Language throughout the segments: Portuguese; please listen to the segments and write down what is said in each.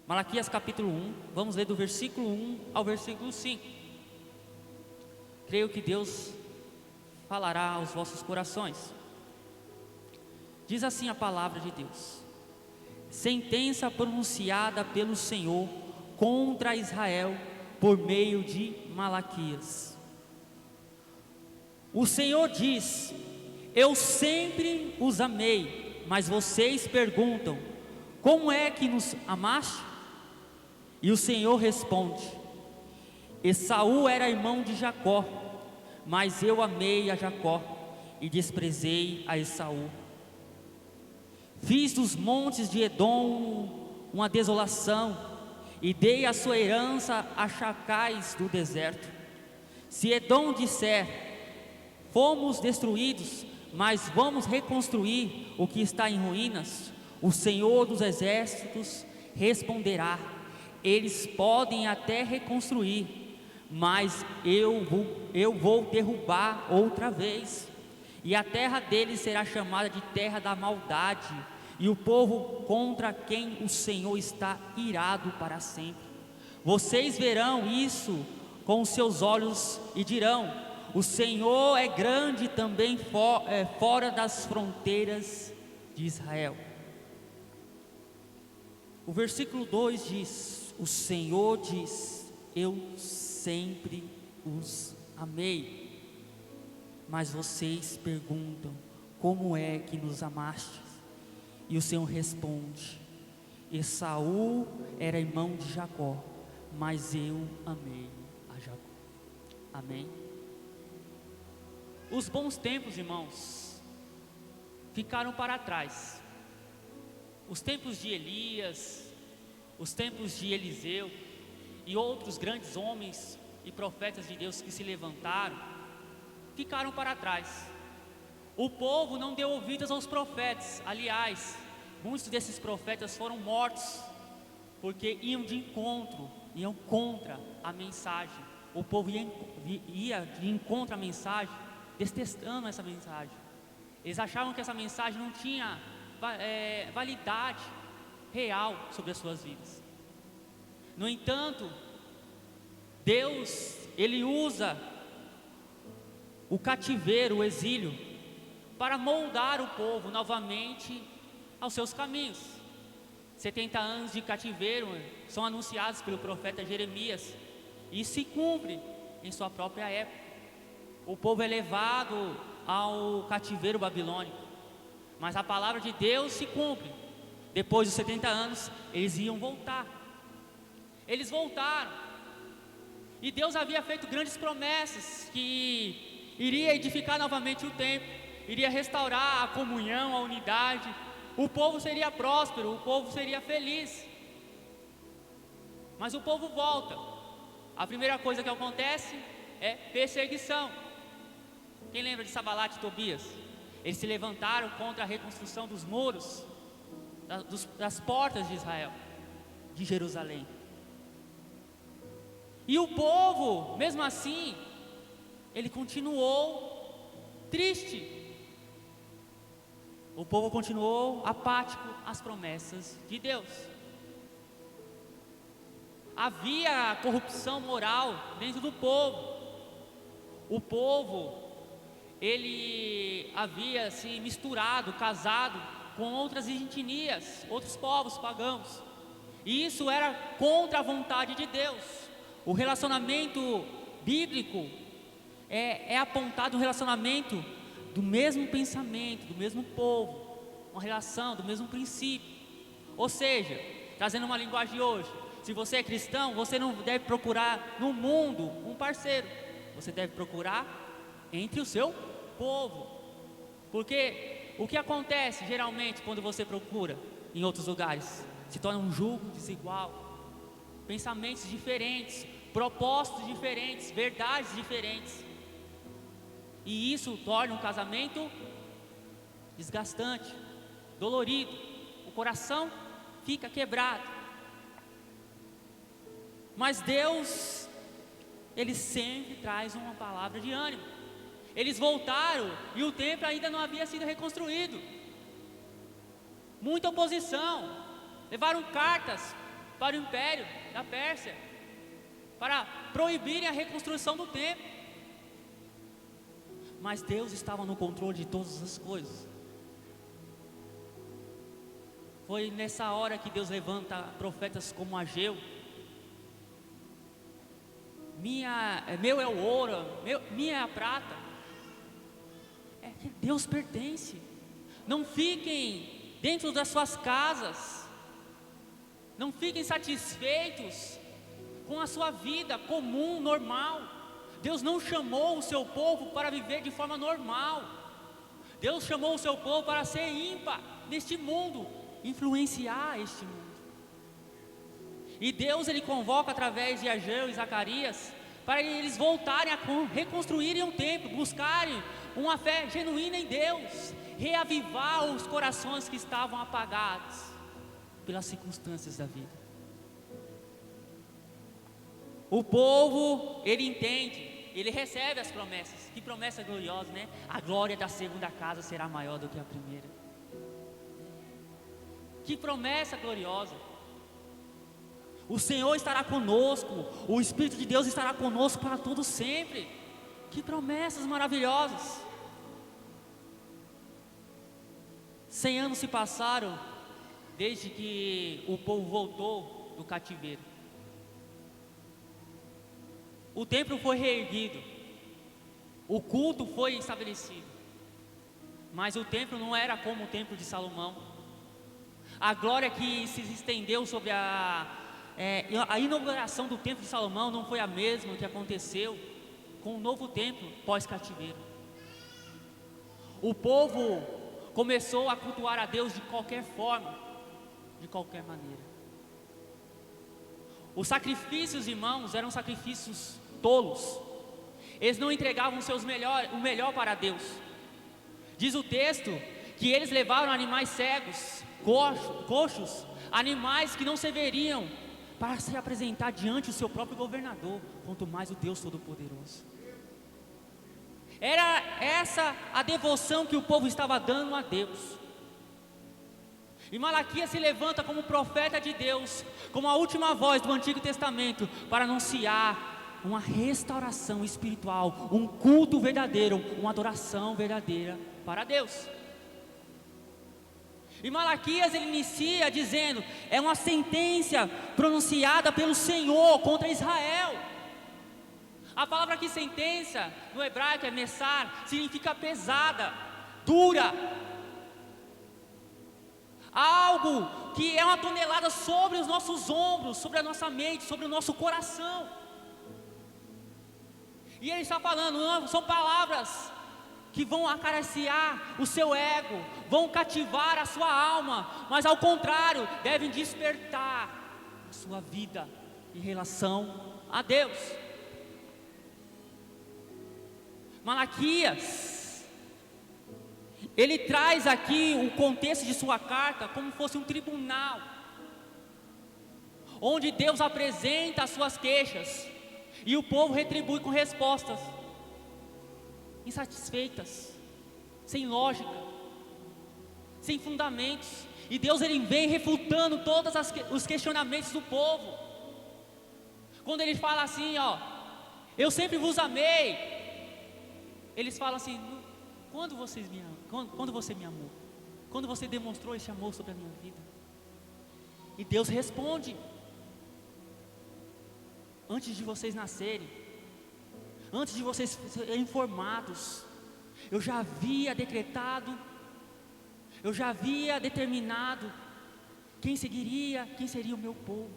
Malaquias capítulo 1, vamos ler do versículo 1 ao versículo 5. Creio que Deus falará aos vossos corações. Diz assim a palavra de Deus: sentença pronunciada pelo Senhor contra Israel por meio de Malaquias. O Senhor diz: eu sempre os amei, mas vocês perguntam: como é que nos amaste? E o Senhor responde: Esaú era irmão de Jacó, mas eu amei a Jacó e desprezei a Esaú. Fiz dos montes de Edom uma desolação e dei a sua herança a chacais do deserto. Se Edom disser: fomos destruídos, mas vamos reconstruir o que está em ruínas, o Senhor dos exércitos responderá: eles podem até reconstruir, mas eu vou derrubar outra vez, e a terra deles será chamada de terra da maldade, e o povo contra quem o Senhor está irado para sempre. Vocês verão isso com os seus olhos e dirão: o Senhor é grande também fora das fronteiras de Israel. O versículo 2 diz: o Senhor diz: eu sempre os amei. Mas vocês perguntam: como é que nos amaste? E o Senhor responde: Esaú era irmão de Jacó, mas eu amei a Jacó. Amém? Os bons tempos, irmãos, ficaram para trás. Os tempos de Elias, os tempos de Eliseu e outros grandes homens e profetas de Deus que se levantaram, ficaram para trás. O povo não deu ouvidos aos profetas. Aliás, muitos desses profetas foram mortos, porque iam de encontro, iam contra a mensagem. O povo ia de encontro à mensagem, detestando essa mensagem. Eles achavam que essa mensagem não tinha validade real sobre as suas vidas. No entanto, Deus, Ele usa o cativeiro, o exílio, para moldar o povo novamente aos seus caminhos. 70 anos de cativeiro são anunciados pelo profeta Jeremias, e se cumpre em sua própria época. O povo é levado ao cativeiro babilônico, mas a palavra de Deus se cumpre. Depois dos 70 anos, eles iam voltar. Eles voltaram, e Deus havia feito grandes promessas, que iria edificar novamente o templo, iria restaurar a comunhão, a unidade, o povo seria próspero, o povo seria feliz. Mas o povo volta. A primeira coisa que acontece é perseguição. Quem lembra de Sanbalat e Tobias? Eles se levantaram contra a reconstrução dos muros, das portas de Israel, de Jerusalém. E o povo, mesmo assim, ele continuou triste. O povo continuou apático às promessas de Deus. Havia corrupção moral dentro do povo. O povo, ele havia se misturado, casado com outras etnias, outros povos pagãos, e isso era contra a vontade de Deus. O relacionamento bíblico é apontado um relacionamento do mesmo pensamento, do mesmo povo, uma relação do mesmo princípio. Ou seja, trazendo uma linguagem de hoje, se você é cristão, você não deve procurar no mundo um parceiro, você deve procurar entre o seu povo. Porque o que acontece geralmente quando você procura em outros lugares? Se torna um jugo desigual, pensamentos diferentes, propósitos diferentes, verdades diferentes, e isso torna um casamento desgastante, dolorido, o coração fica quebrado. Mas Deus, Ele sempre traz uma palavra de ânimo. Eles voltaram e o templo ainda não havia sido reconstruído. Muita oposição, levaram cartas para o império da Pérsia, para proibirem a reconstrução do templo. Mas Deus estava no controle de todas as coisas. Foi nessa hora que Deus levanta profetas como Ageu. Meu é o ouro, minha é a prata. É que Deus pertence. Não fiquem dentro das suas casas, não fiquem satisfeitos com a sua vida comum, normal. Deus não chamou o seu povo para viver de forma normal. Deus chamou o seu povo para ser ímpar neste mundo, influenciar este mundo. E Deus, Ele convoca através de Ageu e Zacarias, para eles voltarem a reconstruírem o templo, buscarem uma fé genuína em Deus, reavivar os corações que estavam apagados pelas circunstâncias da vida. O povo, ele entende, ele recebe as promessas. Que promessa gloriosa, né? A glória da segunda casa será maior do que a primeira. Que promessa gloriosa. O Senhor estará conosco, o Espírito de Deus estará conosco para todo sempre. Que promessas maravilhosas. 100 anos se passaram desde que o povo voltou do cativeiro. O templo foi reerguido, o culto foi estabelecido, mas o templo não era como o templo de Salomão. A glória que se estendeu sobre a inauguração do templo de Salomão não foi a mesma que aconteceu com o novo templo pós-cativeiro. O povo começou a cultuar a Deus de qualquer forma, de qualquer maneira. Os sacrifícios, irmãos, eram sacrifícios tolos. Eles não entregavam o melhor para Deus. Diz o texto que eles levaram animais cegos, coxos, animais que não serviriam para se apresentar diante do seu próprio governador, quanto mais o Deus Todo-Poderoso. Era essa a devoção que o povo estava dando a Deus. E Malaquias se levanta como profeta de Deus, como a última voz do Antigo Testamento, para anunciar uma restauração espiritual, um culto verdadeiro, uma adoração verdadeira para Deus. E Malaquias ele inicia dizendo: é uma sentença pronunciada pelo Senhor contra Israel. A palavra aqui sentença, no hebraico é messar, significa pesada, dura. Algo que é uma tonelada sobre os nossos ombros, sobre a nossa mente, sobre o nosso coração. E ele está falando, não, são palavras que vão acariciar o seu ego, vão cativar a sua alma, mas ao contrário, devem despertar a sua vida em relação a Deus. Malaquias, ele traz aqui o contexto de sua carta como se fosse um tribunal, onde Deus apresenta as suas queixas, e o povo retribui com respostas insatisfeitas, sem lógica, sem fundamentos. E Deus ele vem refutando todos os questionamentos do povo. Quando ele fala assim, ó, eu sempre vos amei, eles falam assim, quando você me amou? Quando você demonstrou esse amor sobre a minha vida? E Deus responde: antes de vocês nascerem, antes de vocês serem formados, eu já havia decretado, eu já havia determinado quem seria o meu povo.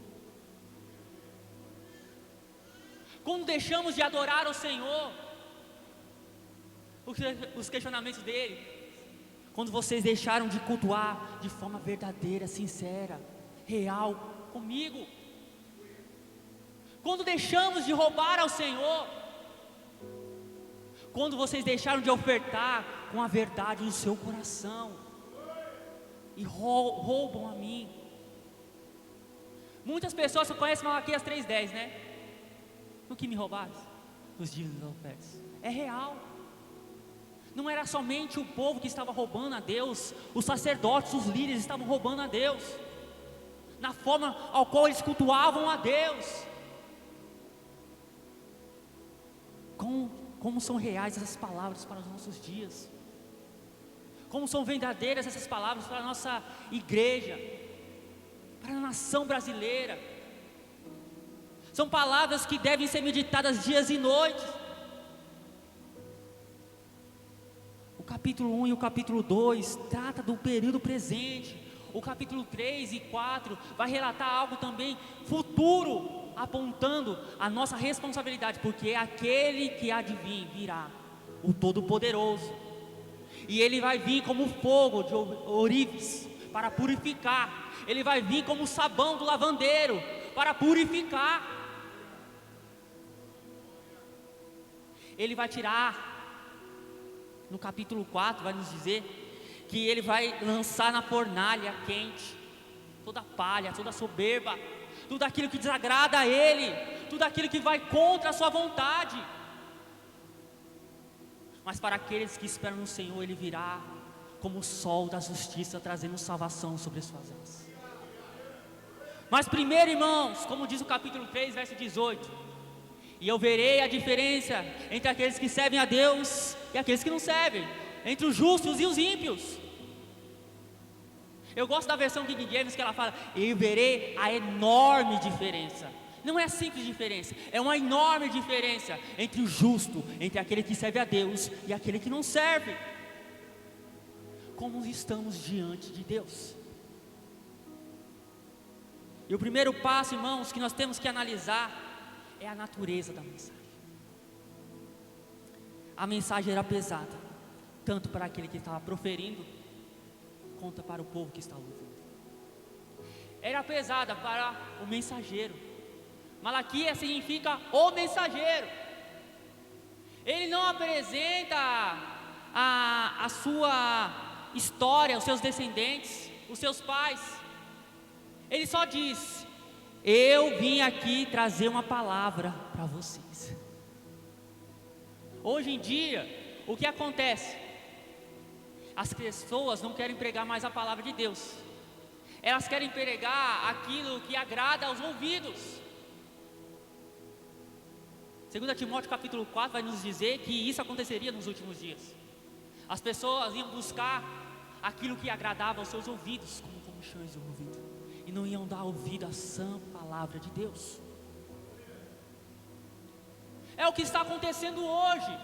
Quando deixamos de adorar o Senhor, os questionamentos dele, quando vocês deixaram de cultuar de forma verdadeira, sincera, real comigo, quando deixamos de roubar ao Senhor, quando vocês deixaram de ofertar com a verdade no seu coração e roubam a mim. Muitas pessoas só conhecem Malaquias 3:10, né? No que me roubaste? Nos dias das ofertas. É real. Não era somente o povo que estava roubando a Deus, os sacerdotes, os líderes estavam roubando a Deus. na forma ao qual eles cultuavam a Deus. Como são reais essas palavras para os nossos dias? Como são verdadeiras essas palavras para a nossa igreja, para a nação brasileira? São palavras que devem ser meditadas dias e noites. O capítulo 1 e o capítulo 2 trata do período presente. O capítulo 3 e 4 vai relatar algo também futuro, apontando a nossa responsabilidade, porque é aquele que há de vir, virá, o Todo-Poderoso, e Ele vai vir como fogo de ourives, para purificar. Ele vai vir como sabão do lavandeiro, para purificar. Ele vai tirar, no capítulo 4 vai nos dizer, que Ele vai lançar na fornalha quente, toda palha, toda soberba, tudo aquilo que desagrada a Ele, tudo aquilo que vai contra a sua vontade. Mas para aqueles que esperam no Senhor, Ele virá como o sol da justiça, trazendo salvação sobre as suas asas. Mas primeiro, irmãos, como diz o capítulo 3, verso 18: e eu verei a diferença entre aqueles que servem a Deus e aqueles que não servem, entre os justos e os ímpios. Eu gosto da versão King James, que ela fala: eu verei a enorme diferença. Não é simples diferença, é uma enorme diferença entre o justo, entre aquele que serve a Deus e aquele que não serve. Como estamos diante de Deus? E o primeiro passo, irmãos, que nós temos que analisar é a natureza da mensagem. A mensagem era pesada, tanto para aquele que estava proferindo, quanto para o povo que estava ouvindo. Era pesada para o mensageiro. Malaquias significa o mensageiro. Ele não apresenta a sua história, os seus descendentes, os seus pais. Ele só diz: eu vim aqui trazer uma palavra para vocês. Hoje em dia, o que acontece? As pessoas não querem pregar mais a palavra de Deus. Elas querem pregar aquilo que agrada aos ouvidos. 2 Timóteo capítulo 4 vai nos dizer que isso aconteceria nos últimos dias. As pessoas iam buscar aquilo que agradava aos seus ouvidos, como comichões do ouvido, e não iam dar ouvido à sã palavra de Deus. É o que está acontecendo hoje.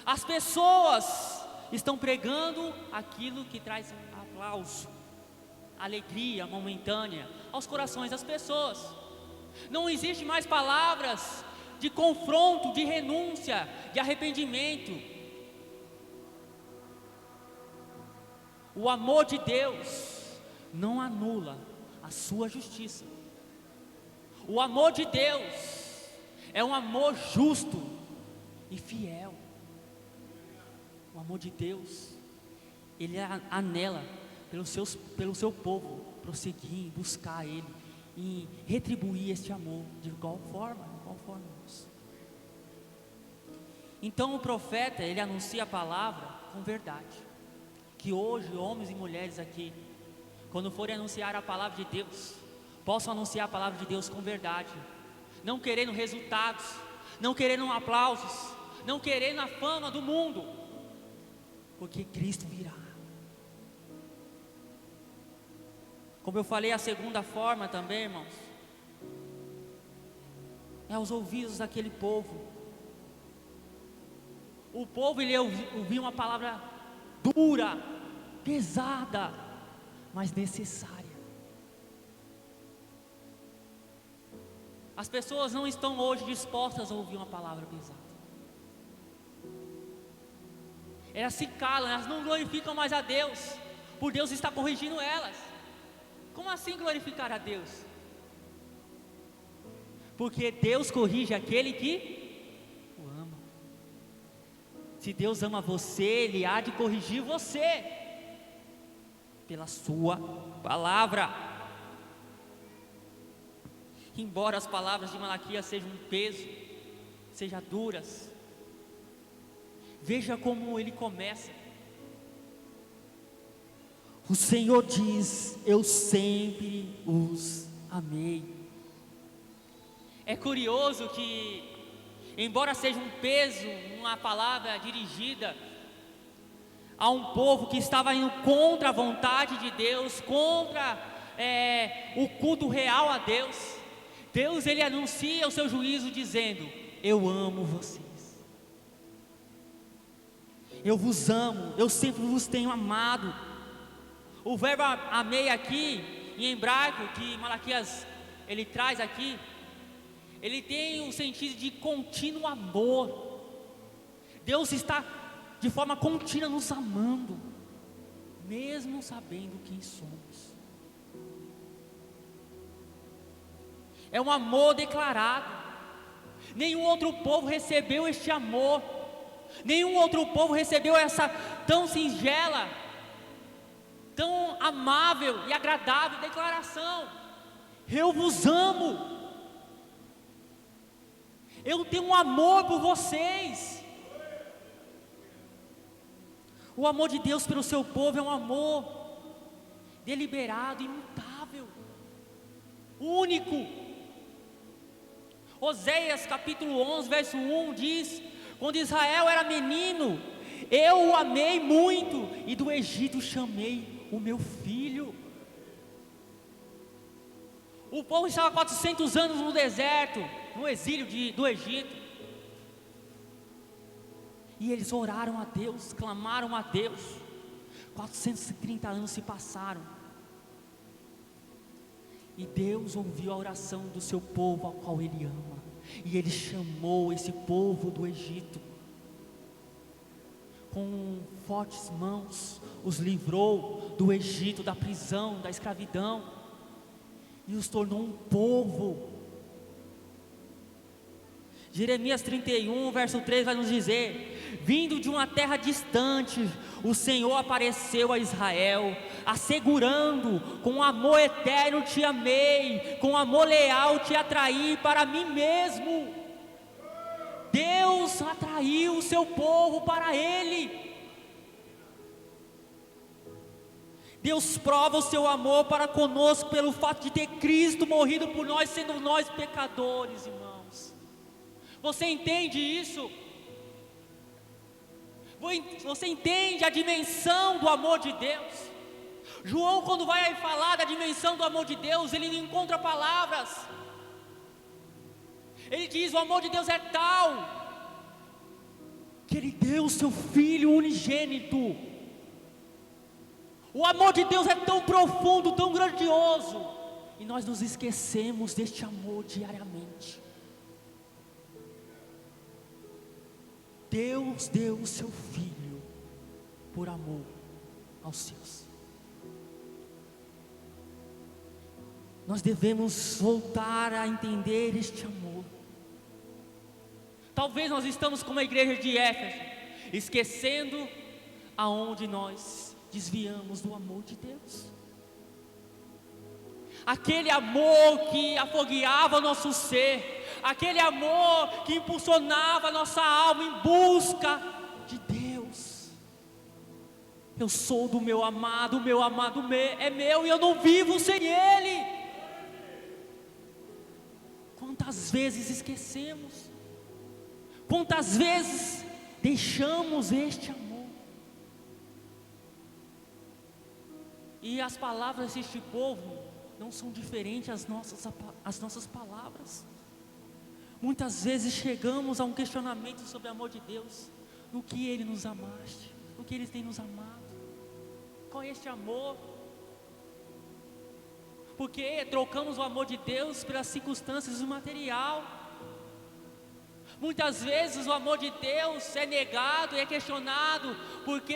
As pessoas estão pregando aquilo que traz aplauso, alegria momentânea aos corações das pessoas. Não existe mais palavras de confronto, de renúncia, de arrependimento. O amor de Deus não anula a sua justiça. O amor de Deus é um amor justo e fiel. O amor de Deus, Ele anela pelo seu povo prosseguir, buscar Ele e retribuir este amor de igual forma. Então o profeta, ele anuncia a palavra com verdade. Que hoje, homens e mulheres aqui, quando forem anunciar a palavra de Deus, possam anunciar a palavra de Deus com verdade, não querendo resultados, não querendo aplausos, não querendo a fama do mundo, porque Cristo virá. Como eu falei, a segunda forma também, irmãos, é aos ouvidos daquele povo. O povo, ele ouvia uma palavra dura, pesada, mas necessária. As pessoas não estão hoje dispostas a ouvir uma palavra pesada. Elas se calam, elas não glorificam mais a Deus, por Deus estar corrigindo elas. Como assim glorificar a Deus? Porque Deus corrige aquele que o ama. Se Deus ama você, Ele há de corrigir você pela sua palavra. Embora as palavras de Malaquias sejam um peso, sejam duras, veja como ele começa: O Senhor diz: eu sempre os amei. É curioso que, embora seja um peso, uma palavra dirigida a um povo que estava indo contra a vontade de Deus, contra o culto real a Deus, Deus ele anuncia o seu juízo dizendo: eu amo vocês, eu vos amo, eu sempre vos tenho amado. O verbo amei aqui, em hebraico, que Malaquias ele traz aqui, ele tem o sentido de contínuo amor. Deus está de forma contínua nos amando, mesmo sabendo quem somos. É um amor declarado. Nenhum outro povo recebeu este amor. Nenhum outro povo recebeu essa tão singela, tão amável e agradável declaração: eu vos amo. Eu tenho um amor por vocês. O amor de Deus pelo seu povo é um amor deliberado, imutável, único. Oséias capítulo 11, verso 1 diz: quando Israel era menino, eu o amei muito, e do Egito chamei o meu filho. O povo estava 400 anos no deserto, no exílio do Egito, e eles oraram a Deus, clamaram a Deus. 430 anos se passaram, e Deus ouviu a oração do seu povo, ao qual Ele ama, e Ele chamou esse povo do Egito, com fortes mãos, os livrou do Egito, da prisão, da escravidão, e os tornou um povo. Jeremias 31, verso 3 vai nos dizer: vindo de uma terra distante, o Senhor apareceu a Israel, assegurando: com amor eterno te amei, com amor leal te atraí para mim mesmo. Deus atraiu o seu povo para Ele. Deus prova o seu amor para conosco pelo fato de ter Cristo morrido por nós, sendo nós pecadores, irmãos. Você entende isso? Você entende a dimensão do amor de Deus? João, quando vai falar da dimensão do amor de Deus, ele não encontra palavras. Ele diz: o amor de Deus é tal que Ele deu o seu Filho unigênito. O amor de Deus é tão profundo, tão grandioso, e nós nos esquecemos deste amor diariamente. Deus deu o seu Filho por amor aos seus. Nós devemos voltar a entender este amor. Talvez nós estamos como a igreja de Éfeso, esquecendo aonde nós desviamos do amor de Deus. Aquele amor que afogueava o nosso ser, aquele amor que impulsionava a nossa alma em busca de Deus. Eu sou do meu amado, o meu amado é meu, e eu não vivo sem Ele. Quantas vezes esquecemos, quantas vezes deixamos este amor. E as palavras deste povo não são diferentes às nossas palavras. Muitas vezes chegamos a um questionamento sobre o amor de Deus: no que Ele nos amaste, no que Ele tem nos amado, qual é este amor? Porque trocamos o amor de Deus pelas circunstâncias do material. Muitas vezes o amor de Deus é negado e é questionado, porque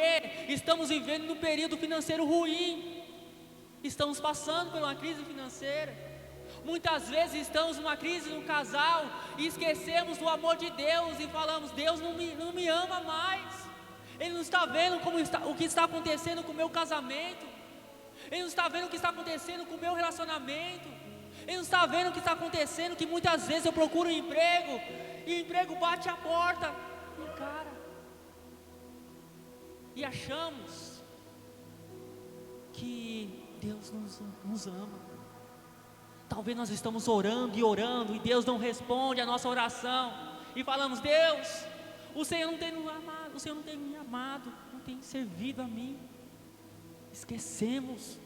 estamos vivendo num período financeiro ruim. Estamos passando por uma crise financeira. Muitas vezes estamos numa crise no casal e esquecemos do amor de Deus e falamos: Deus não me ama mais. Ele não está vendo o que está acontecendo com o meu casamento. Ele não está vendo o que está acontecendo com o meu relacionamento. Ele não está vendo o que está acontecendo, que muitas vezes eu procuro um emprego e o emprego bate a porta na cara. E achamos que Deus nos ama. Talvez nós estamos orando e Deus não responde a nossa oração, e falamos: Deus, o Senhor não tem me amado, o Senhor não tem me amado, não tem servido a mim. Esquecemos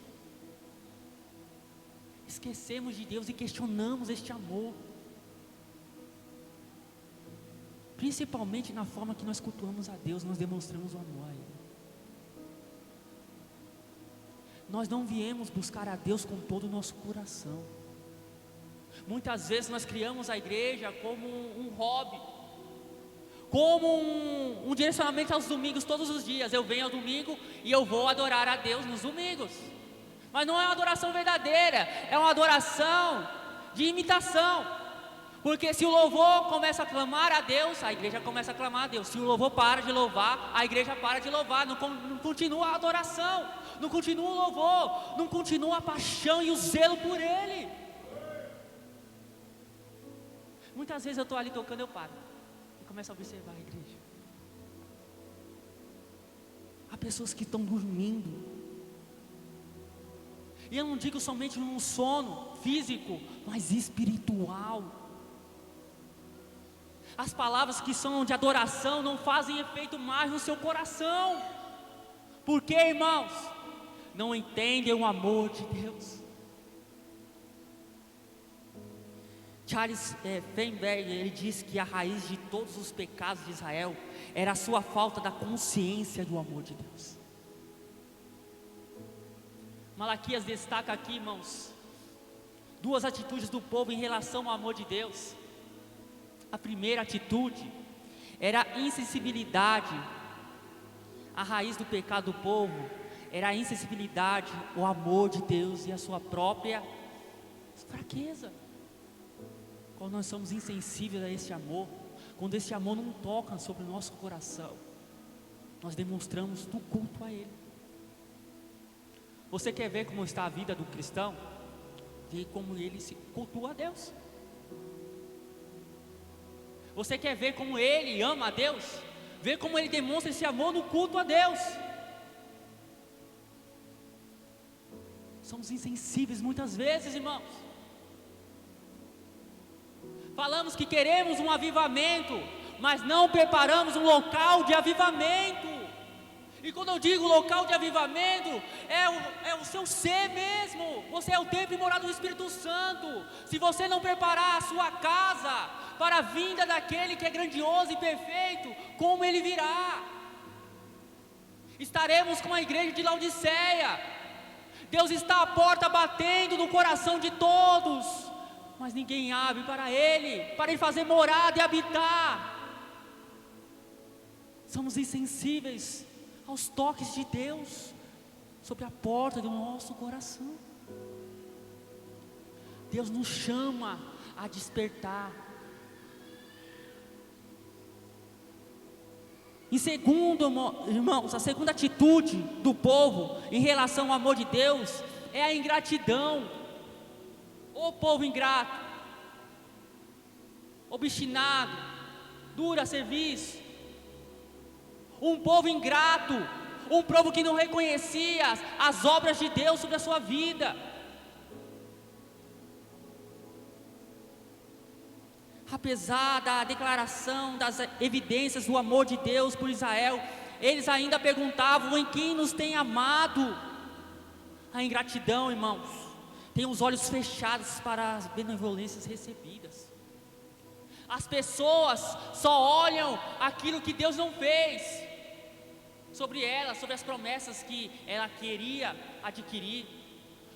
de Deus e questionamos este amor, principalmente na forma que nós cultuamos a Deus, nós demonstramos o amor a Ele. Nós não viemos buscar a Deus com todo o nosso coração. Muitas vezes nós criamos a igreja como um hobby, como um direcionamento aos domingos todos os dias. Eu venho ao domingo e eu vou adorar a Deus nos domingos. Mas não é uma adoração verdadeira, é uma adoração de imitação. Porque se o louvor começa a clamar a Deus, a igreja começa a clamar a Deus. Se o louvor para de louvar, a igreja para de louvar. Não continua a adoração, não continua o louvor, não continua a paixão e o zelo por Ele. Muitas vezes eu estou ali tocando, eu paro e começo a observar a igreja. Há pessoas que estão dormindo. E eu não digo somente num sono físico, mas espiritual. As palavras que são de adoração não fazem efeito mais no seu coração. Por quê, irmãos? Não entendem o amor de Deus. Charles Feinberg, ele diz que a raiz de todos os pecados de Israel era a sua falta da consciência do amor de Deus. Malaquias destaca aqui, irmãos, duas atitudes do povo em relação ao amor de Deus. A primeira atitude era a insensibilidade. A raiz do pecado do povo era a insensibilidade, o amor de Deus e a sua própria fraqueza. Quando nós somos insensíveis a esse amor, quando esse amor não toca sobre o nosso coração, nós demonstramos do culto a Ele. Você quer ver como está a vida do cristão? Vê como ele se cultua a Deus. Você quer ver como ele ama a Deus? Vê como ele demonstra esse amor no culto a Deus. Somos insensíveis muitas vezes, irmãos. Falamos que queremos um avivamento, mas não preparamos um local de avivamento. E quando eu digo local de avivamento, é o seu ser mesmo. Você é o templo e morada do Espírito Santo. Se você não preparar a sua casa para a vinda daquele que é grandioso e perfeito, como Ele virá? Estaremos com a igreja de Laodiceia. Deus está à porta batendo no coração de todos, mas ninguém abre para Ele fazer morada e habitar. Somos insensíveis aos toques de Deus sobre a porta do nosso coração. Deus nos chama a despertar. Em segundo, irmãos, a segunda atitude do povo em relação ao amor de Deus é a ingratidão. O povo ingrato, obstinado, duro a serviço. Um povo ingrato, um povo que não reconhecia as obras de Deus sobre a sua vida. Apesar da declaração das evidências do amor de Deus por Israel, eles ainda perguntavam: em quem nos tem amado? A ingratidão, irmãos, tem os olhos fechados para as benevolências recebidas. As pessoas só olham aquilo que Deus não fez sobre ela, sobre as promessas que ela queria adquirir,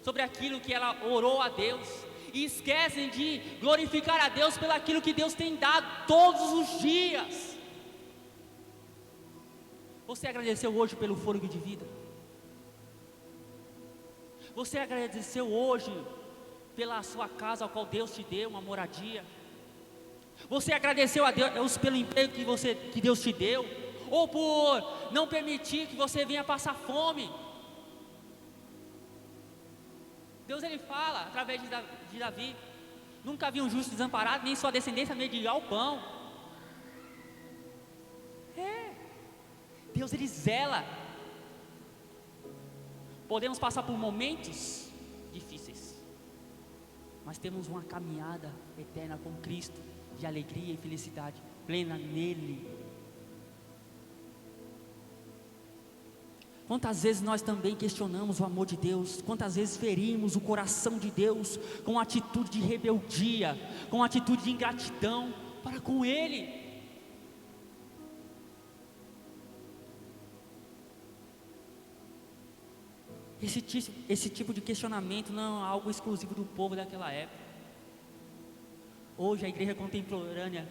sobre aquilo que ela orou a Deus, e esquecem de glorificar a Deus pelo aquilo que Deus tem dado todos os dias. Você agradeceu hoje pelo fôlego de vida? Você agradeceu hoje pela sua casa, ao qual Deus te deu uma moradia? Você agradeceu a Deus pelo emprego que Deus te deu? Ou por não permitir que você venha passar fome? Deus, Ele fala através de Davi: nunca vi um justo desamparado, nem sua descendência mendigar o pão. Deus, Ele zela Podemos passar por momentos difíceis, mas temos uma caminhada eterna com Cristo, de alegria e felicidade plena nele. Quantas vezes nós também questionamos o amor de Deus, quantas vezes ferimos o coração de Deus com atitude de rebeldia, com atitude de ingratidão para com Ele. Esse tipo de questionamento não é algo exclusivo do povo daquela época. Hoje a igreja contemporânea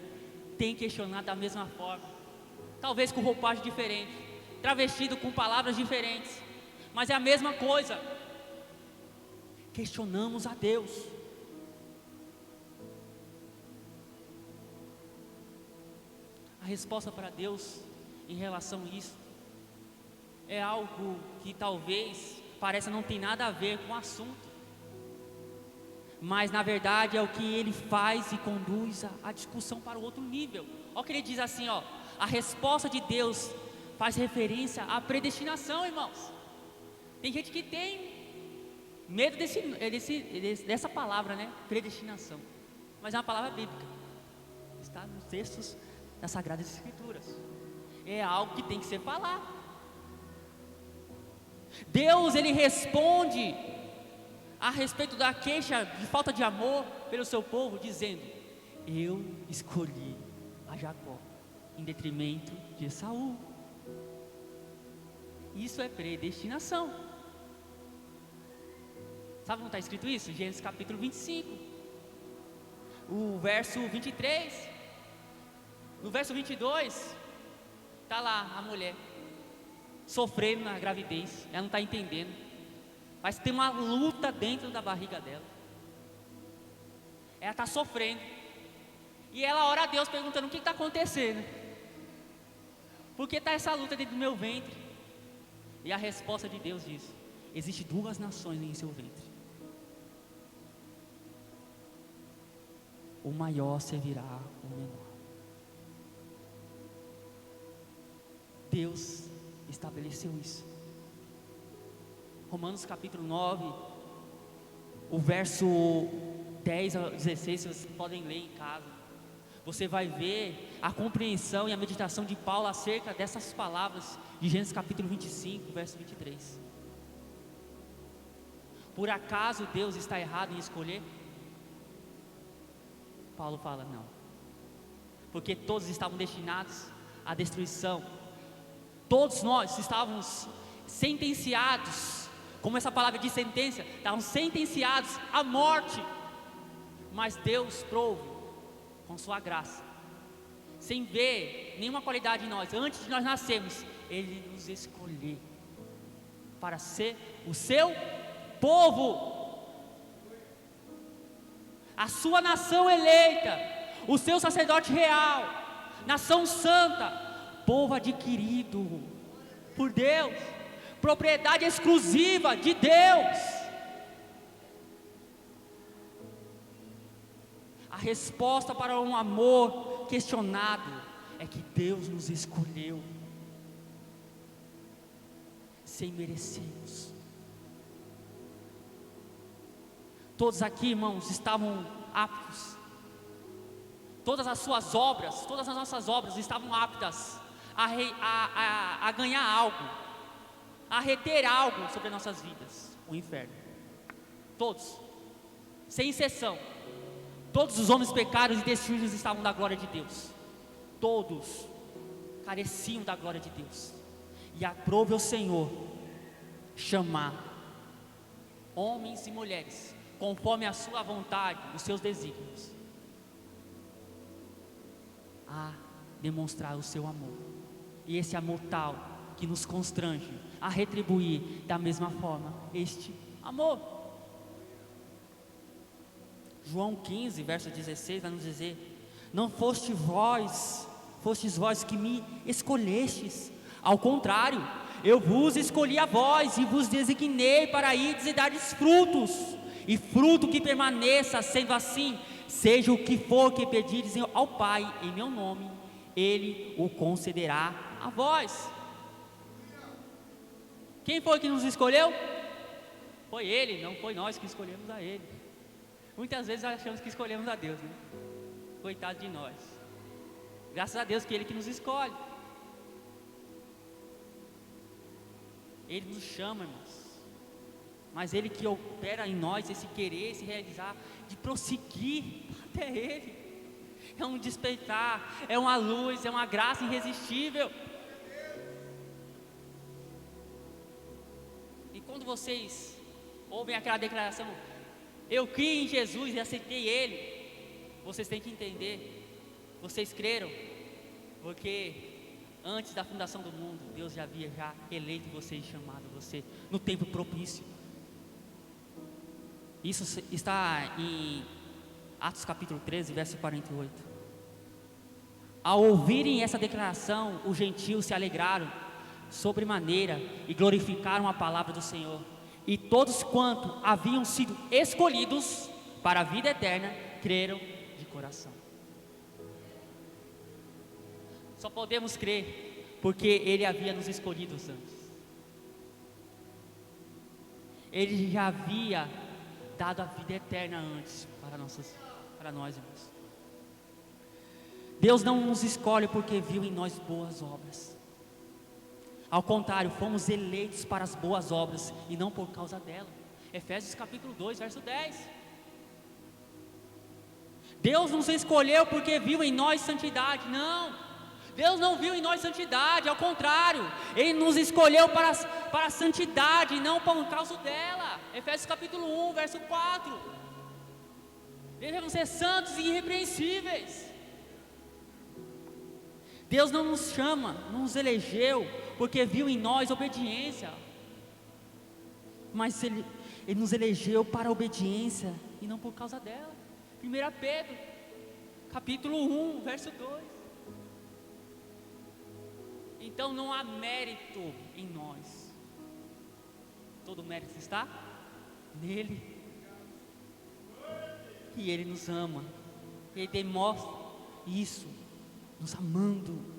tem questionado da mesma forma, talvez com roupagem diferente, travestido com palavras diferentes, mas é a mesma coisa. Questionamos a Deus. A resposta para Deus em relação a isso é algo que talvez pareça não ter nada a ver com o assunto, mas na verdade é o que ele faz e conduz a discussão para o outro nível. Olha o que ele diz assim, ó: a resposta de Deus faz referência à predestinação, irmãos. Tem gente que tem medo dessa palavra, né? Predestinação. Mas é uma palavra bíblica, está nos textos das Sagradas Escrituras. É algo que tem que ser falado. Deus, ele responde a respeito da queixa de falta de amor pelo seu povo, dizendo: eu escolhi a Jacó em detrimento de Esaú. Isso é predestinação. Sabe onde está escrito isso? Gênesis capítulo 25, o verso 23. No verso 22, está lá a mulher sofrendo na gravidez, ela não está entendendo, mas tem uma luta dentro da barriga dela, ela está sofrendo, e ela ora a Deus perguntando: o que está acontecendo? Por que está essa luta dentro do meu ventre? E a resposta de Deus diz: existem duas nações em seu ventre, o maior servirá o menor. Deus estabeleceu isso. Romanos capítulo 9, o verso 10 a 16, vocês podem ler em casa. Você vai ver a compreensão e a meditação de Paulo acerca dessas palavras de Gênesis capítulo 25, verso 23. Por acaso Deus está errado em escolher? Paulo fala: não, porque todos estavam destinados à destruição. Todos nós estávamos sentenciados, como essa palavra de sentença, estávamos sentenciados à morte. Mas Deus trouxe, com sua graça, sem ver nenhuma qualidade em nós, antes de nós nascermos, Ele nos escolheu para ser o seu povo, a sua nação eleita, o seu sacerdote real, nação santa, povo adquirido por Deus, propriedade exclusiva de Deus. A resposta para um amor questionado é que Deus nos escolheu sem merecermos. Todos aqui, irmãos, estavam aptos. Todas as suas obras, todas as nossas obras estavam aptas a ganhar algo, a reter algo sobre as nossas vidas: o inferno. Todos, sem exceção, todos os homens pecados e desujos estavam da glória de Deus. Todos careciam da glória de Deus. E aprove ao Senhor chamar homens e mulheres conforme a sua vontade, os seus desígnios, a demonstrar o seu amor. E esse amor tal que nos constrange a retribuir da mesma forma este amor. João 15, verso 16 vai nos dizer: não fostes vós que me escolhestes, ao contrário, eu vos escolhi a vós e vos designei para irdes e dardes frutos, e fruto que permaneça. Sendo assim, seja o que for que pedires ao Pai em meu nome, Ele o concederá a vós. Quem foi que nos escolheu? Foi Ele, não foi nós que escolhemos a Ele. Muitas vezes achamos que escolhemos a Deus, né? Coitado de nós. Graças a Deus que Ele que nos escolhe. Ele nos chama, irmãos. Mas Ele que opera em nós esse querer, esse realizar, de prosseguir até Ele. É um despertar, é uma luz, é uma graça irresistível. E quando vocês ouvem aquela declaração, eu criei em Jesus e aceitei Ele, vocês têm que entender, vocês creram, porque antes da fundação do mundo, Deus já havia eleito você e chamado você no tempo propício. Isso está em Atos capítulo 13, verso 48. Ao ouvirem essa declaração, os gentios se alegraram sobremaneira e glorificaram a palavra do Senhor. E todos quanto haviam sido escolhidos para a vida eterna, creram de coração. Só podemos crer porque Ele havia nos escolhido antes. Ele já havia dado a vida eterna antes para nós, irmãos. Deus não nos escolhe porque viu em nós boas obras. Ao contrário, fomos eleitos para as boas obras e não por causa dela. Efésios capítulo 2, verso 10. Deus nos escolheu porque viu em nós santidade. Não, Deus não viu em nós santidade, ao contrário, Ele nos escolheu para a santidade, não por causa dela. Efésios capítulo 1, verso 4. Devemos ser santos e irrepreensíveis. Deus não nos chama, não nos elegeu, porque viu em nós obediência, mas Ele nos elegeu para a obediência e não por causa dela. 1 Pedro, capítulo 1, verso 2. Então não há mérito em nós, todo o mérito está nele, e Ele nos ama, Ele demonstra isso, nos amando.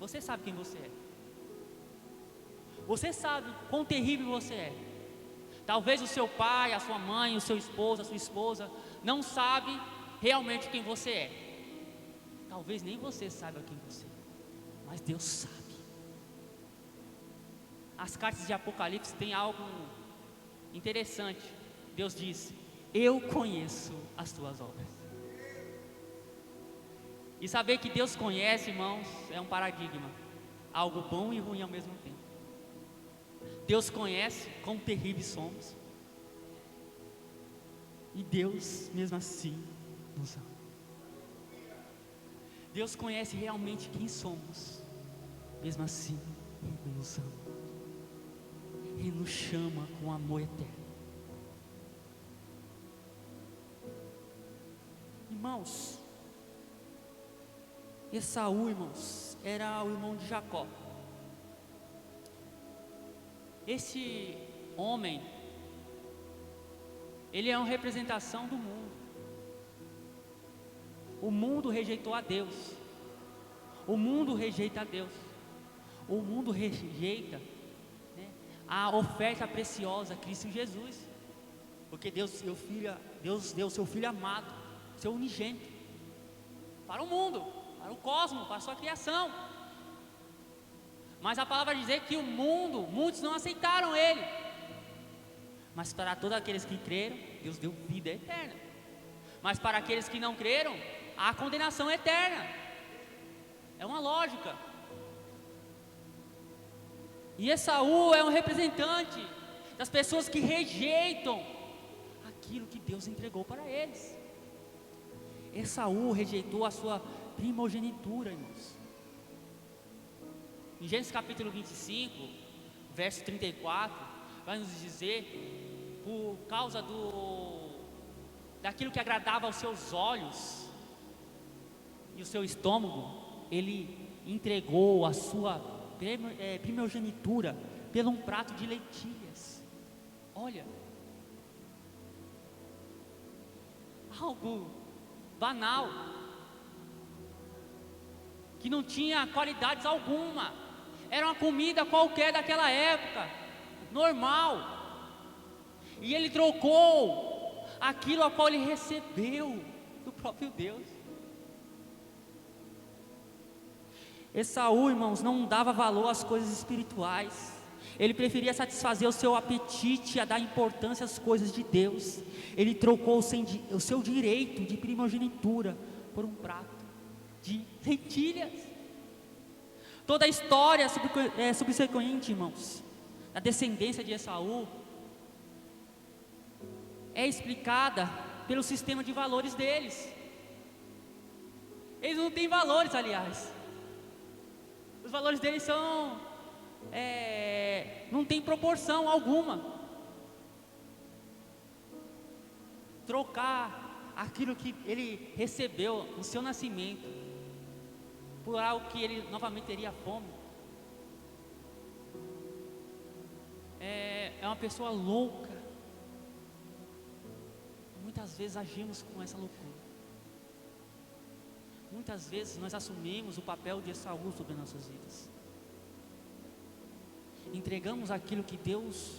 Você sabe quem você é, você sabe quão terrível você é. Talvez o seu pai, a sua mãe, o seu esposo, a sua esposa não sabe realmente quem você é. Talvez nem você saiba quem você é, mas Deus sabe. As cartas de Apocalipse têm algo interessante. Deus diz: eu conheço as tuas obras. E saber que Deus conhece, irmãos, é um paradigma, algo bom e ruim ao mesmo tempo. Deus conhece quão terríveis somos, e Deus mesmo assim nos ama. Deus conhece realmente quem somos, mesmo assim Ele nos ama. Ele nos chama com amor eterno. Irmãos, Esaú, irmãos, era o irmão de Jacó. Esse homem, ele é uma representação do mundo. O mundo rejeitou a Deus. O mundo rejeita a Deus. O mundo rejeita, né, a oferta preciosa, Cristo Jesus. Porque Deus deu seu Filho amado, seu unigênito, para o mundo, para o cosmos, para a sua criação. Mas a palavra diz que muitos não aceitaram Ele. Mas para todos aqueles que creram, Deus deu vida eterna. Mas para aqueles que não creram, há condenação eterna. É uma lógica. E Esaú é um representante das pessoas que rejeitam aquilo que Deus entregou para eles. Esaú rejeitou a sua primogenitura, irmãos. Em Gênesis capítulo 25, verso 34, vai nos dizer, por causa daquilo que agradava aos seus olhos e o seu estômago, ele entregou a sua primogenitura por um prato de lentilhas. Olha, algo banal, que não tinha qualidades alguma. Era uma comida qualquer daquela época, normal. E ele trocou aquilo a qual ele recebeu do próprio Deus. Esaú, irmãos, não dava valor às coisas espirituais. Ele preferia satisfazer o seu apetite a dar importância às coisas de Deus. Ele trocou o seu direito de primogenitura por um prato de lentilhas. Toda a história subsequente, irmãos, da descendência de Esaú é explicada pelo sistema de valores deles. Eles não têm valores, aliás. Os valores deles não tem proporção alguma. Trocar aquilo que ele recebeu no seu nascimento por algo que ele novamente teria fome, é uma pessoa louca. Muitas vezes agimos com essa loucura. Muitas vezes nós assumimos o papel de Esaú sobre nossas vidas. Entregamos aquilo que Deus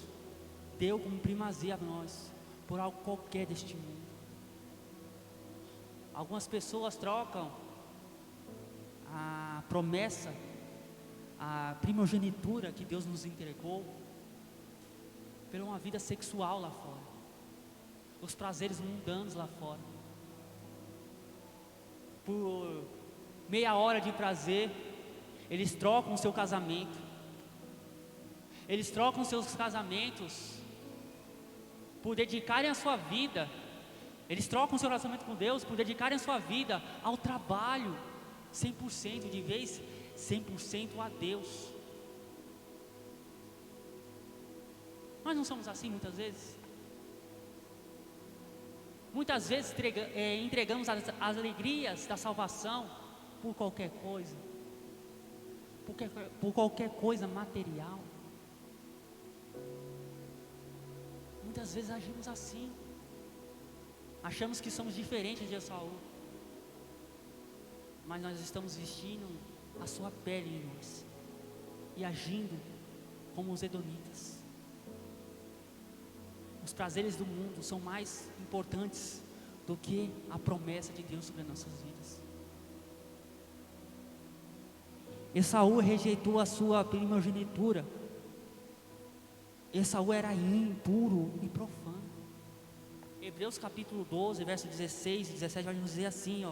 deu como primazia a nós por algo qualquer deste mundo. Algumas pessoas trocam a promessa, a primogenitura que Deus nos entregou por uma vida sexual lá fora, os prazeres mundanos lá fora, por meia hora de prazer. Eles trocam o seu casamento, eles trocam seus casamentos por dedicarem a sua vida, eles trocam o seu relacionamento com Deus por dedicarem a sua vida ao trabalho 100%, de vez 100% a Deus. Nós não somos assim muitas vezes? Muitas vezes entregamos as alegrias da salvação por qualquer coisa, por qualquer coisa material. Muitas vezes agimos assim, achamos que somos diferentes de Esaú, mas nós estamos vestindo a sua pele em nós e agindo como os edonitas. Os prazeres do mundo são mais importantes do que a promessa de Deus sobre as nossas vidas. Esaú rejeitou a sua primogenitura. Esaú era impuro e profano. Hebreus capítulo 12, verso 16 e 17 vai nos dizer assim,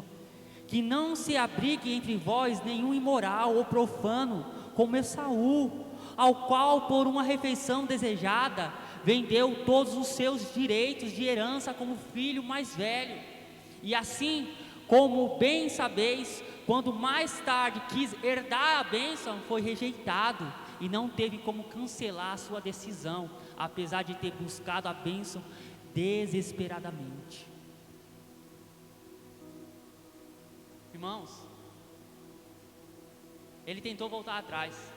que não se abrigue entre vós nenhum imoral ou profano como Esaú, ao qual por uma refeição desejada vendeu todos os seus direitos de herança como filho mais velho. E assim, como bem sabeis, quando mais tarde quis herdar a bênção, foi rejeitado e não teve como cancelar a sua decisão, apesar de ter buscado a bênção desesperadamente. Irmãos, ele tentou voltar atrás,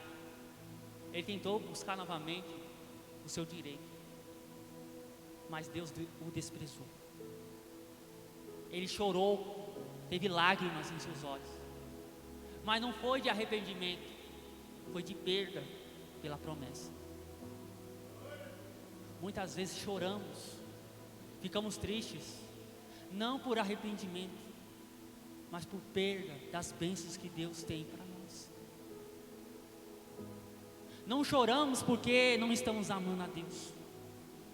ele tentou buscar novamente o seu direito, mas Deus o desprezou. Ele chorou, teve lágrimas em seus olhos, mas não foi de arrependimento, foi de perda pela promessa. Muitas vezes choramos, ficamos tristes, não por arrependimento, mas por perda das bênçãos que Deus tem para nós. Não choramos porque não estamos amando a Deus,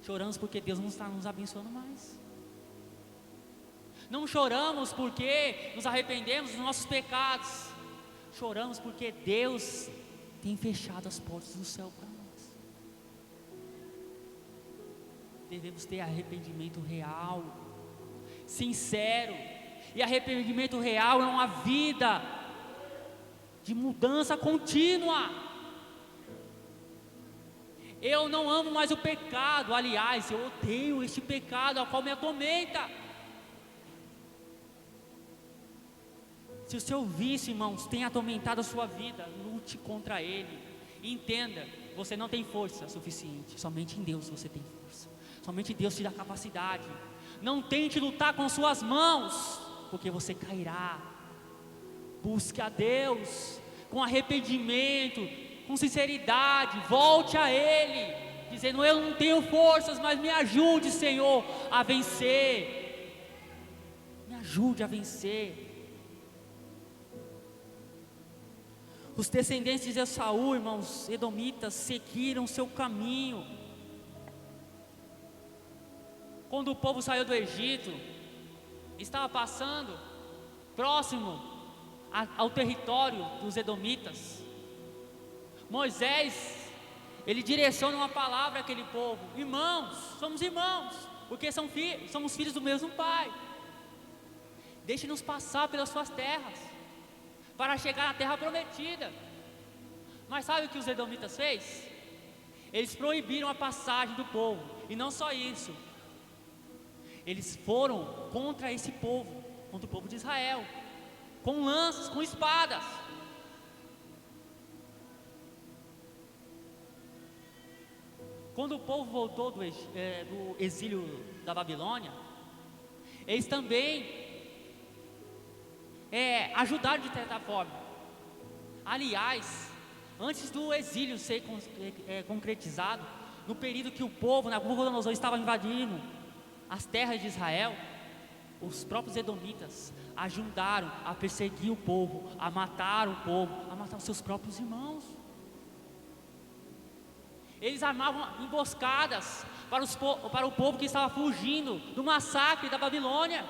choramos porque Deus não está nos abençoando mais. Não choramos porque nos arrependemos dos nossos pecados, choramos porque Deus tem fechado as portas do céu para nós. Devemos ter arrependimento real, sincero, e arrependimento real é uma vida de mudança contínua. Eu não amo mais o pecado, aliás, eu odeio este pecado ao qual me atormenta. Se o seu vício, irmãos, tem atormentado a sua vida, lute contra ele. E entenda, você não tem força suficiente, somente em Deus você tem força. Somente Deus te dá capacidade. Não tente lutar com suas mãos, porque você cairá. Busque a Deus com arrependimento, com sinceridade, volte a Ele. dizendo: eu não tenho forças, mas me ajude, Senhor, a vencer. Me ajude a vencer. Os descendentes de Esaú, irmãos, edomitas, seguiram seu caminho. Quando o povo saiu do Egito, estava passando próximo ao território dos edomitas. Moisés, ele direciona uma palavra àquele povo: irmãos, somos irmãos, porque somos filhos do mesmo Pai. Deixe-nos passar pelas suas terras, para chegar na terra prometida. Mas sabe o que os edomitas fez? Eles proibiram a passagem do povo. E não só isso, eles foram contra esse povo, contra o povo de Israel, com lanças, com espadas. Quando o povo voltou do exílio da Babilônia, eles também ajudaram de certa forma. Aliás, antes do exílio ser concretizado, no período que o povo, Nabucodonosor, estava invadindo as terras de Israel, os próprios edomitas ajudaram a perseguir o povo, a matar o povo, a matar os seus próprios irmãos. Eles armavam emboscadas para o povo que estava fugindo do massacre da Babilônia.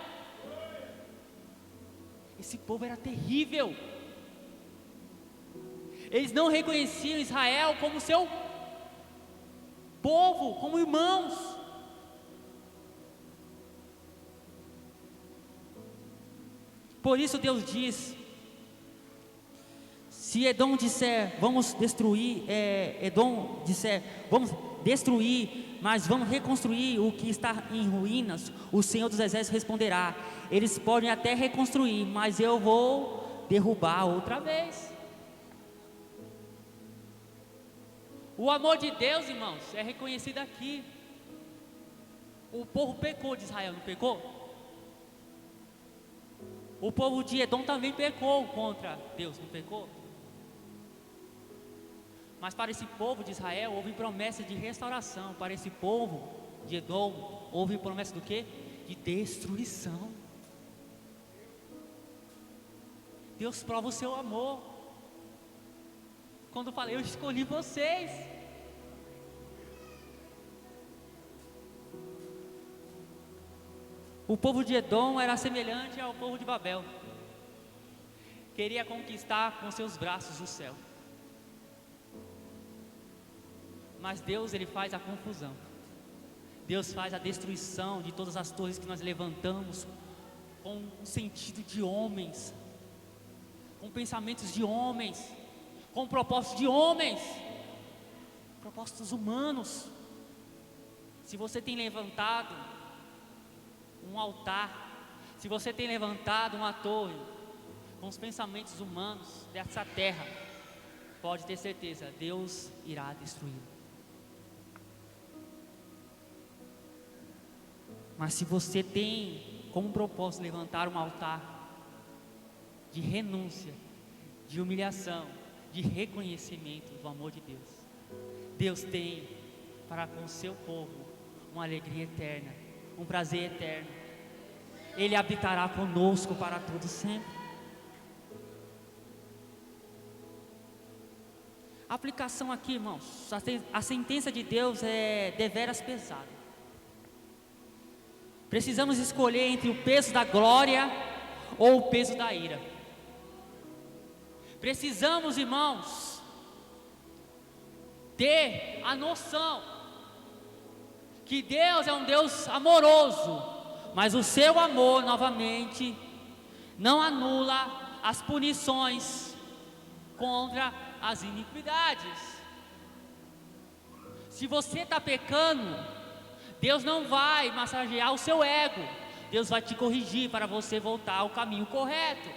Esse povo era terrível. Eles não reconheciam Israel como seu povo, como irmãos. Por isso Deus diz: se Edom disser, vamos destruir, Edom disser, vamos destruir, mas vamos reconstruir o que está em ruínas, o Senhor dos Exércitos responderá: eles podem até reconstruir, mas eu vou derrubar outra vez. O amor de Deus, irmãos, é reconhecido aqui. O povo pecou de Israel, não pecou? O povo de Edom também pecou contra Deus, não pecou? Mas para esse povo de Israel houve promessa de restauração. Para esse povo de Edom houve promessa do quê? De destruição. Deus prova o seu amor. Quando fala: eu escolhi vocês. O povo de Edom era semelhante ao povo de Babel. Queria conquistar com seus braços o céu. Mas Deus, Ele faz a confusão. Deus faz a destruição de todas as torres que nós levantamos com um sentido de homens, com pensamentos de homens, com propósitos de homens, propósitos humanos. Se você tem levantado um altar, se você tem levantado uma torre com os pensamentos humanos dessa terra, pode ter certeza, Deus irá destruí-lo. Mas se você tem como propósito levantar um altar de renúncia, de humilhação, de reconhecimento do amor de Deus, Deus tem para com o seu povo uma alegria eterna, um prazer eterno. Ele habitará conosco para todo sempre. A aplicação aqui, irmãos, a sentença de Deus é deveras pesada. Precisamos escolher entre o peso da glória ou o peso da ira. Precisamos, irmãos, ter a noção que Deus é um Deus amoroso, mas o seu amor, novamente, não anula as punições contra as iniquidades. Se você está pecando, Deus não vai massagear o seu ego. Deus vai te corrigir para você voltar ao caminho correto.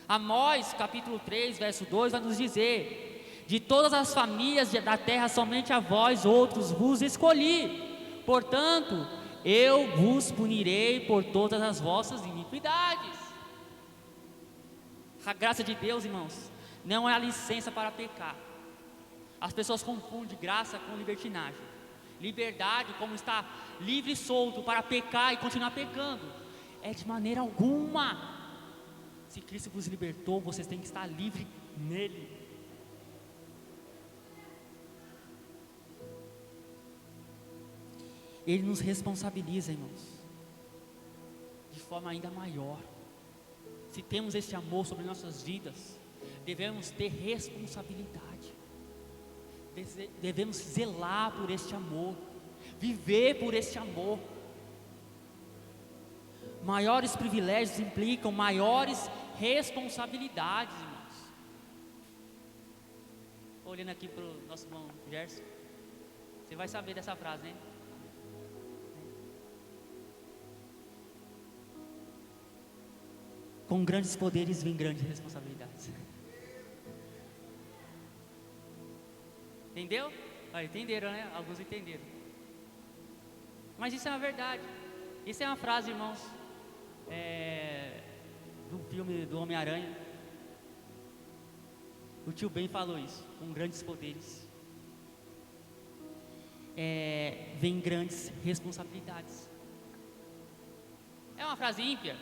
Amós capítulo 3 verso 2 vai nos dizer: de todas as famílias da terra somente a vós outros vos escolhi, portanto eu vos punirei por todas as vossas iniquidades. A graça de Deus, irmãos, não é a licença para pecar, As pessoas confundem graça com libertinagem. Liberdade, como estar livre e solto para pecar e continuar pecando, é de maneira alguma. Se Cristo vos libertou, vocês têm que estar livre nele. Ele nos responsabiliza, irmãos, de forma ainda maior. Se temos esse amor sobre nossas vidas, devemos ter responsabilidade. Devemos zelar por este amor, viver por este amor. Maiores privilégios implicam maiores responsabilidades, irmãos. Olhando aqui para o nosso irmão Gerson, você vai saber dessa frase, né? Com grandes poderes vem grandes responsabilidades. Entendeu? Entenderam, né? Alguns entenderam. Mas isso é uma verdade. Isso é uma frase, irmãos, do filme do Homem-Aranha. O tio Ben falou isso. Com grandes poderes vem grandes responsabilidades. É uma frase ímpia?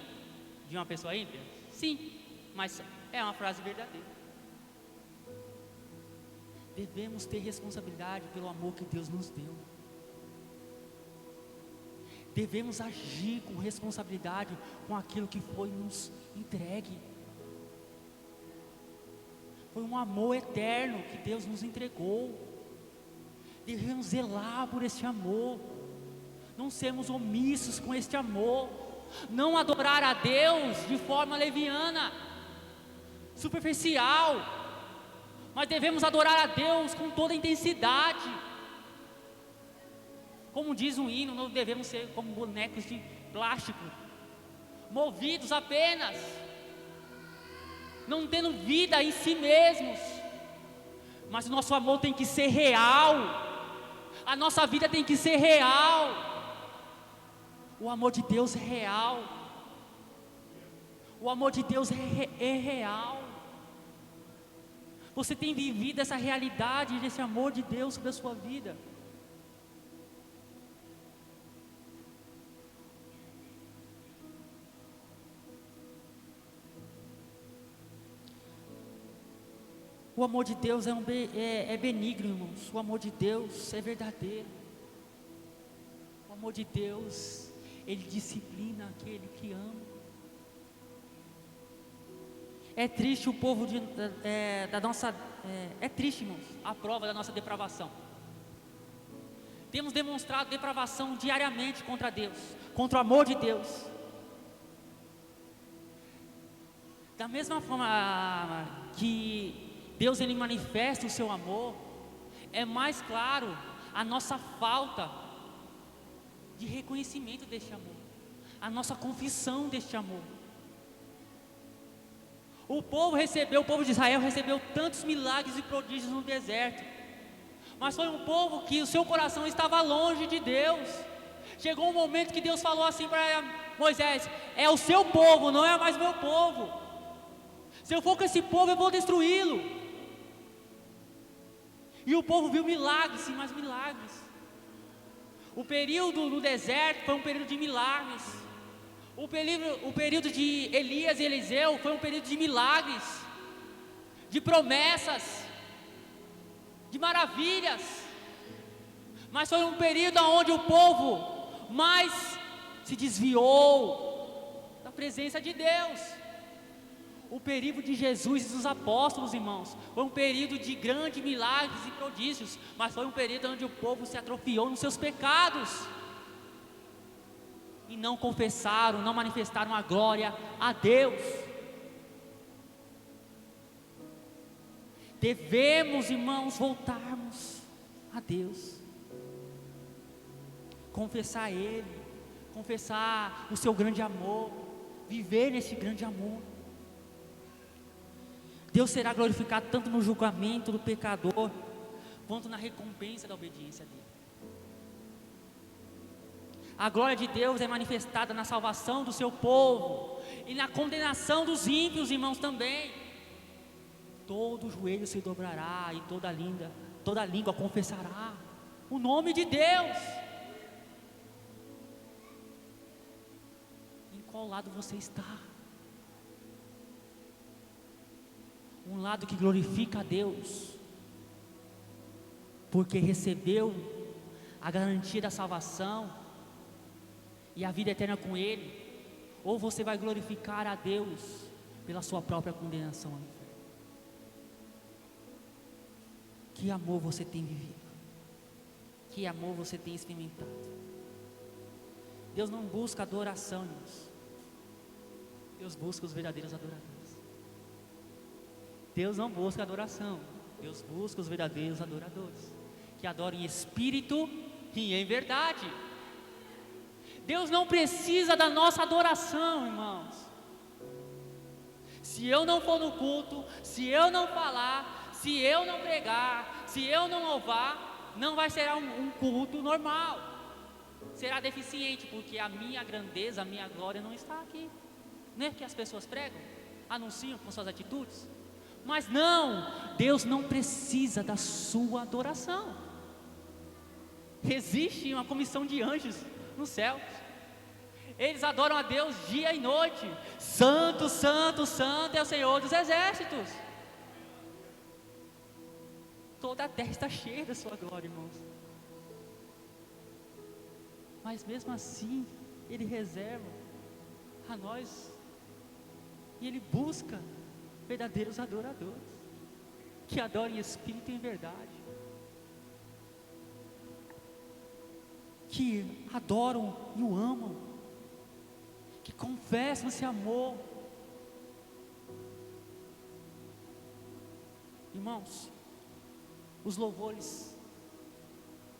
De uma pessoa ímpia? Sim, mas é uma frase verdadeira. Devemos ter responsabilidade pelo amor que Deus nos deu. Devemos agir com responsabilidade com aquilo que foi nos entregue. Foi um amor eterno que Deus nos entregou. Devemos zelar por este amor. Não sermos omissos com este amor. Não adorar a Deus de forma leviana, superficial, mas devemos adorar a Deus com toda a intensidade. Como diz um hino, não devemos ser como bonecos de plástico, movidos apenas, não tendo vida em si mesmos, mas o nosso amor tem que ser real, a nossa vida tem que ser real. O amor de Deus é real. O amor de Deus é real. Você tem vivido essa realidade desse amor de Deus sobre a sua vida? O amor de Deus é benigno, irmãos. O amor de Deus é verdadeiro. O amor de Deus, Ele disciplina aquele que ama. É triste o povo é triste, irmãos, a prova da nossa depravação. Temos demonstrado depravação diariamente contra Deus, contra o amor de Deus. Da mesma forma que Deus ele manifesta o seu amor, é mais claro a nossa falta de reconhecimento deste amor, a nossa confissão deste amor. O povo de Israel recebeu tantos milagres e prodígios no deserto, mas foi um povo que o seu coração estava longe de Deus. Chegou um momento que Deus falou assim para Moisés: é o seu povo, não é mais meu povo. Se eu for com esse povo, eu vou destruí-lo. E o povo viu milagres, sim, mais milagres. O período no deserto foi um período de milagres. O período de Elias e Eliseu foi um período de milagres, de promessas, de maravilhas. Mas foi um período onde o povo mais se desviou da presença de Deus. O período de Jesus e dos apóstolos, irmãos, foi um período de grandes milagres e prodígios, mas foi um período onde o povo se atrofiou nos seus pecados e não confessaram, não manifestaram a glória a Deus. Devemos, irmãos, voltarmos a Deus, confessar a Ele, confessar o seu grande amor, viver nesse grande amor. Deus será glorificado tanto no julgamento do pecador, quanto na recompensa da obediência dele. A glória de Deus é manifestada na salvação do seu povo e na condenação dos ímpios, irmãos, também. Todo joelho se dobrará e toda língua confessará o nome de Deus. Em qual lado você está? Um lado que glorifica a Deus, porque recebeu a garantia da salvação e a vida eterna com Ele, ou você vai glorificar a Deus pela sua própria condenação ao inferno? Que amor você tem vivido? Que amor você tem experimentado? Deus não busca adoração, irmãos. Deus busca os verdadeiros adoradores. Deus não busca adoração. Deus busca os verdadeiros adoradores, que adoram em espírito e em verdade. Deus não precisa da nossa adoração, irmãos. Se eu não for no culto, se eu não falar, se eu não pregar, se eu não louvar, não vai ser um culto normal. Será deficiente, porque a minha grandeza, a minha glória não está aqui. Não é que as pessoas pregam, anunciam com suas atitudes. Mas não, Deus não precisa da sua adoração. Existe uma comissão de anjos nos céus. Eles adoram a Deus dia e noite. Santo, santo, santo é o Senhor dos exércitos. Toda a terra está cheia da sua glória, irmãos. Mas mesmo assim, Ele reserva a nós, e Ele busca verdadeiros adoradores, que adoram em espírito e em verdade, que adoram e o amam, que confessam esse amor. Irmãos, os louvores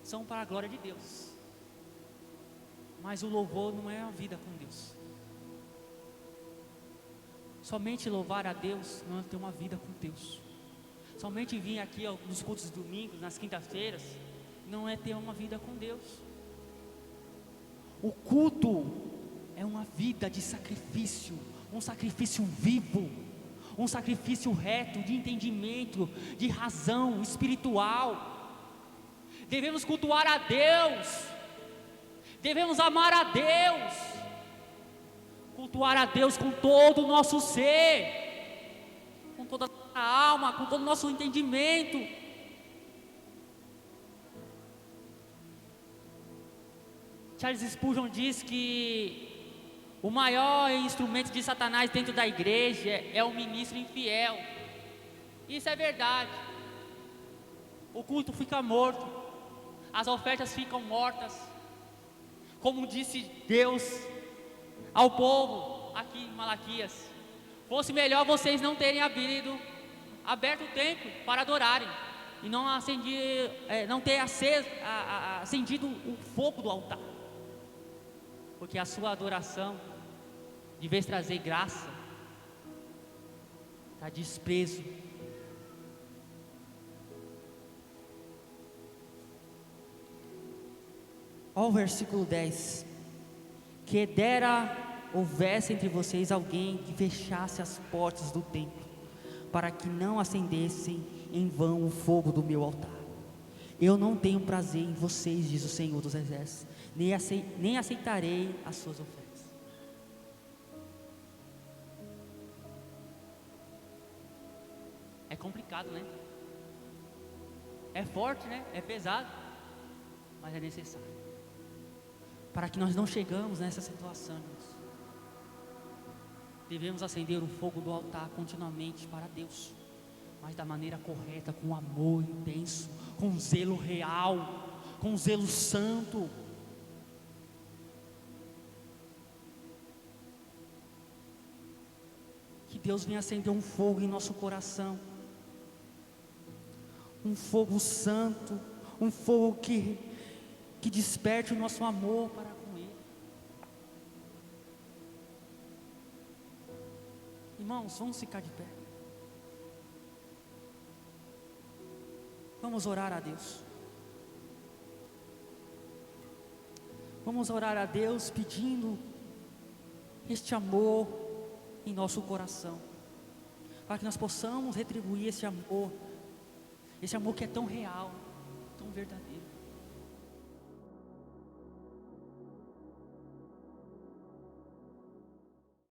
são para a glória de Deus, mas o louvor não é a vida com Deus. Somente louvar a Deus não é ter uma vida com Deus. Somente vir aqui nos cultos de domingos, nas quintas-feiras, não é ter uma vida com Deus. O culto é uma vida de sacrifício, um sacrifício vivo, um sacrifício reto, de entendimento, de razão espiritual. Devemos cultuar a Deus, devemos amar a Deus, cultuar a Deus com todo o nosso ser, com toda a nossa alma, com todo o nosso entendimento. Charles Spurgeon diz que o maior instrumento de Satanás dentro da igreja é o ministro infiel. Isso é verdade. O culto fica morto, as ofertas ficam mortas. Como disse Deus ao povo aqui em Malaquias: fosse melhor vocês não terem aberto o templo para adorarem, e não ter acendido o fogo do altar, porque a sua adoração, de vez trazer graça, está desprezo. Olha o versículo 10: que dera houvesse entre vocês alguém que fechasse as portas do templo, para que não acendessem em vão o fogo do meu altar. Eu não tenho prazer em vocês, diz o Senhor dos exércitos, nem aceitarei as suas ofertas. É complicado, né? É forte, né? É pesado, mas é necessário, para que nós não chegamos nessa situação, irmãos. Devemos acender o fogo do altar continuamente para Deus, mas da maneira correta, com amor intenso, com zelo real, com zelo santo. Que Deus venha acender um fogo em nosso coração, um fogo santo, um fogo que desperte o nosso amor para com Ele. Irmãos, vamos ficar de pé. Vamos orar a Deus. Vamos orar a Deus pedindo este amor em nosso coração, para que nós possamos retribuir esse amor Esse amor que é tão real, tão verdadeiro.